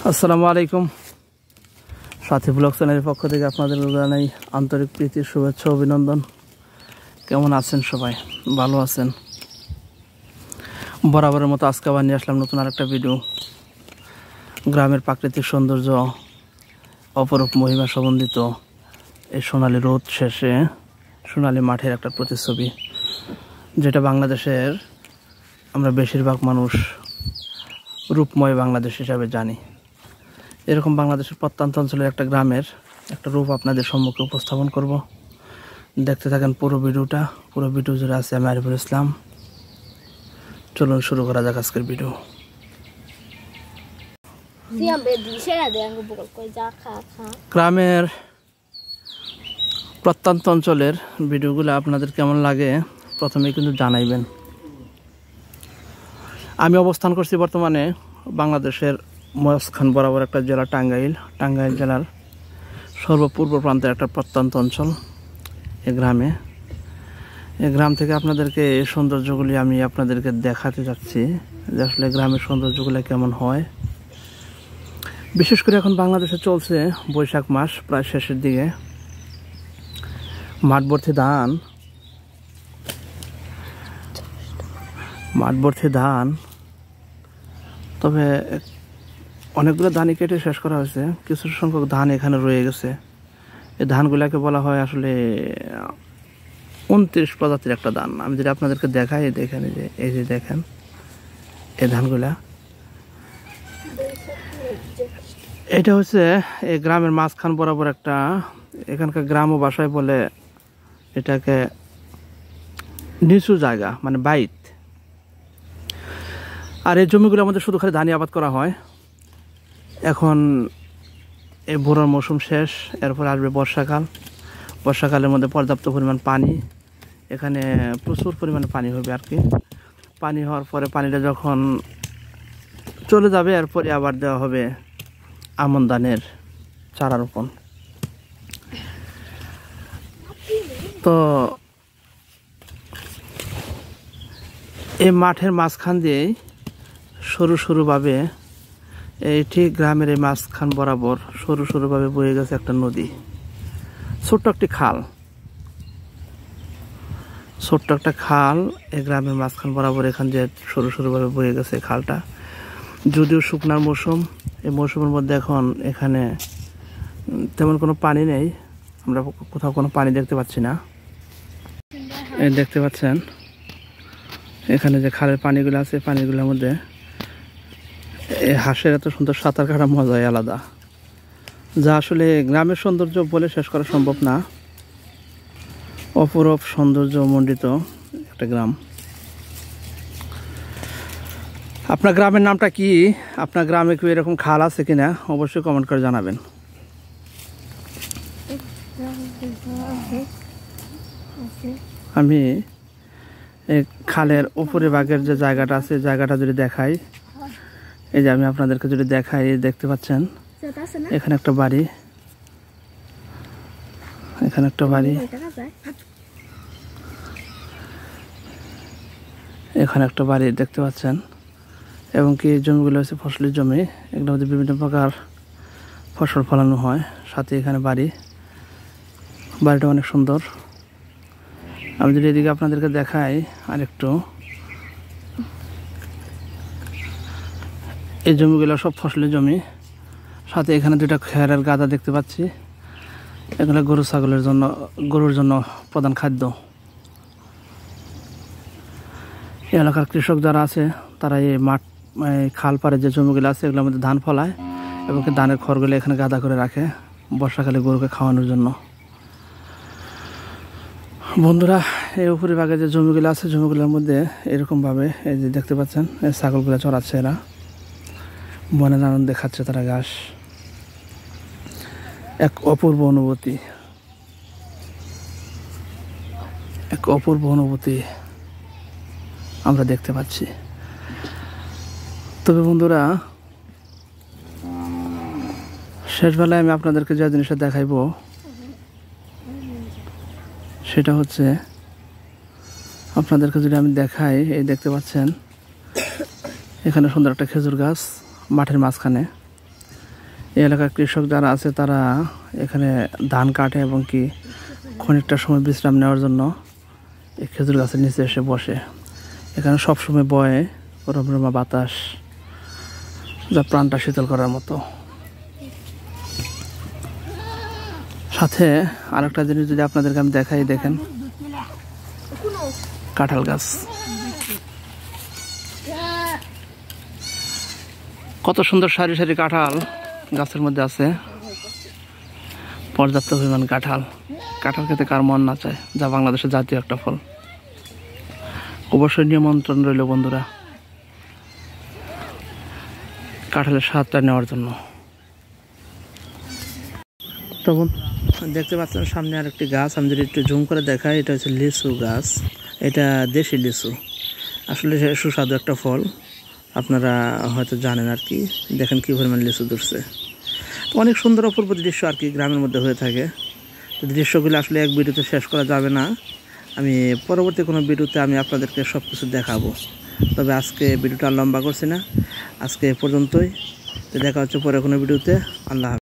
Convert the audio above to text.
আসসালামু আলাইকুম। সাথী ব্লগ চ্যানেলের পক্ষ থেকে আপনাদের জানাই আন্তরিক প্রীতির শুভেচ্ছা অভিনন্দন। কেমন আছেন সবাই? ভালো আছেন? বরাবরের মতো আজকে আবার নিয়ে আসলাম নতুন আরেকটা ভিডিও। গ্রামের প্রাকৃতিক সৌন্দর্য, অপরূপ মহিমা সম্বন্ধিত এই সোনালী রোদ শেষে সোনালী মাঠের একটা প্রতিচ্ছবি, যেটা বাংলাদেশের আমরা বেশিরভাগ মানুষ রূপময় বাংলাদেশ হিসাবে জানি। এরকম বাংলাদেশের প্রত্যন্ত অঞ্চলের একটা গ্রামের একটা রূপ আপনাদের সম্মুখে উপস্থাপন করব। দেখতে থাকেন পুরো ভিডিওটা। পুরো ভিডিও জুড়ে আছে আমি আরিফুল ইসলাম। চলুন শুরু করা যাক আজকের ভিডিও। গ্রামের প্রত্যন্ত অঞ্চলের ভিডিওগুলো আপনাদের কেমন লাগে প্রথমে কিন্তু জানাইবেন। আমি অবস্থান করছি বর্তমানে বাংলাদেশের ময়ূরখান বরাবর একটা জেলা টাঙ্গাইল জেলার সর্বপূর্ব প্রান্তের একটা প্রত্যন্ত অঞ্চল। এই গ্রাম থেকে আপনাদেরকে এই সৌন্দর্যগুলি আমি আপনাদেরকে দেখাতে যাচ্ছি যে আসলে গ্রামের সৌন্দর্যগুলো কেমন হয়। বিশেষ করে এখন বাংলাদেশে চলছে বৈশাখ মাস, প্রায় শেষের দিকে। মাঠ ভর্তি ধান, তবে অনেকগুলো ধানই কেটে শেষ করা হয়েছে। কিছু সংখ্যক ধান এখানে রয়ে গেছে। এই ধানগুলোকে বলা হয় আসলে 29 প্রজাতির একটা ধান। আমি যদি আপনাদেরকে দেখাই, দেখেন এই যে দেখেন এই ধানগুলা। এটা হচ্ছে এই গ্রামের মাঝখান বরাবর একটা, এখানকার গ্রাম ও ভাষায় বলে এটাকে নিচু জায়গা, মানে বাইত। আর এই জমিগুলোর মধ্যে শুধু খালি ধানই আবাদ করা হয়। এখন এই ভোরের মৌসুম শেষ, এরপর আসবে বর্ষাকালের মধ্যে পর্যাপ্ত পরিমাণ পানি, এখানে প্রচুর পরিমাণে পানি হবে আর কি। পানি হওয়ার পরে পানিটা যখন চলে যাবে, এরপরে আবার দেওয়া হবে আমন ধানের চারা রোপণ। তো এই মাঠের মাঝখান দিয়েই সরুভাবে এই ঠিক গ্রামের এই মাঝখান বরাবর সরুভাবে বয়ে গেছে একটা নদী, ছোট্ট একটা খাল। এই গ্রামের মাঝখান বরাবর এখান যে সরুভাবে বয়ে গেছে খালটা। যদিও শুকনার মৌসুম, এই মৌসুমের মধ্যে এখন এখানে তেমন কোনো পানি নেই, আমরা কোথাও কোনো পানি দেখতে পাচ্ছি না। এই দেখতে পাচ্ছেন এখানে যে খালের পানিগুলো আছে, পানিগুলোর মধ্যে এই হাঁসের এত সুন্দর সাঁতার কাটা মজাই আলাদা, যা আসলে গ্রামের সৌন্দর্য বলে শেষ করা সম্ভব না। অপরূপ সৌন্দর্য মণ্ডিত একটা গ্রাম। আপনার গ্রামের নামটা কি? আপনার গ্রামে কি এরকম খাল আছে কিনা অবশ্যই কমেন্ট করে জানাবেন। আমি এই খালের উপরে ভাগের যে জায়গাটা আছে, জায়গাটা যদি দেখাই, এই যে আমি আপনাদেরকে যদি দেখাই, দেখতে পাচ্ছেন এখানে একটা বাড়ি, এখানে একটা বাড়ি দেখতে পাচ্ছেন। এবং কি জমিগুলো হচ্ছে ফসলের জমি, এগুলোর মধ্যে বিভিন্ন প্রকার ফসল ফলানো হয়। সাথে এখানে বাড়িটা অনেক সুন্দর। আমি যদি এদিকে আপনাদেরকে দেখাই আরেকটু, এই জমিগুলো সব ফসলের জমি। সাথে এখানে দুটা খেয়ারের গাদা দেখতে পাচ্ছি, এগুলো গরুর জন্য প্রধান খাদ্য। এই এলাকার কৃষক যারা আছে তারা এই খাল পাড়ে যে জমিগুলো আছে এগুলোর মধ্যে ধান ফলায় এবং ধানের খড়গুলো এখানে গাদা করে রাখে বর্ষাকালে গরুকে খাওয়ানোর জন্য। বন্ধুরা, এই উপরে ভাগে যে জমিগুলো আছে, জমিগুলোর মধ্যে এরকমভাবে এই যে দেখতে পাচ্ছেন এই ছাগলগুলো চড়াচ্ছে, এরা বনের আনন্দে খাচ্ছে তারা ঘাস। এক অপূর্ব অনুভূতি আমরা দেখতে পাচ্ছি। তবে বন্ধুরা, শেষবেলায় আমি আপনাদেরকে যে জিনিসটা দেখাইব সেটা হচ্ছে, আপনাদেরকে যদি আমি দেখাই, এই দেখতে পাচ্ছেন এখানে সুন্দর একটা খেজুর গাছ মাঠের মাঝখানে। এই এলাকার কৃষক যারা আছে তারা এখানে ধান কাটে এবং কি খানিকটা সময় বিশ্রাম নেওয়ার জন্য এই খেজুর গাছের নিচে এসে বসে। এখানে সবসময় বয়ে রমরমা বাতাস, যা প্রাণটা শীতল করার মতো। সাথে আরেকটা জিনিস যদি আপনাদেরকে আমি দেখাই, দেখেন কাঁঠাল গাছ, কত সুন্দর সারি সারি কাঁঠাল গাছের মধ্যে আছে। পর্যাপ্ত পরিমাণ কাঁঠাল খেতে কার মন না চায়, যা বাংলাদেশের জাতীয় একটা ফল। অবশ্যই নিমন্ত্রণ রইল বন্ধুরা কাঁঠালের স্বাদটা নেওয়ার জন্য। তখন দেখতে পাচ্ছেন সামনে আরেকটি গাছ, আমি যদি একটু জুম করে দেখাই, এটা হচ্ছে লিচু গাছ। এটা দেশি লিচু, আসলে সুস্বাদু একটা ফল, আপনারা হয়তো জানেন আর কি। দেখেন কী পরিমাণ লিচু ধরছে। তো অনেক সুন্দর অপূর্ব দৃশ্য আর কি গ্রামের মধ্যে হয়ে থাকে। তো দৃশ্যগুলো আসলে এক ভিডিওতে শেষ করা যাবে না, আমি পরবর্তী কোনো ভিডিওতে আমি আপনাদেরকে সব কিছু দেখাবো। তবে আজকে ভিডিওটা লম্বা করছি না, আজকে এ পর্যন্তই। তো দেখা হচ্ছে পরে কোনো ভিডিওতে। আল্লাহ হাফেজ।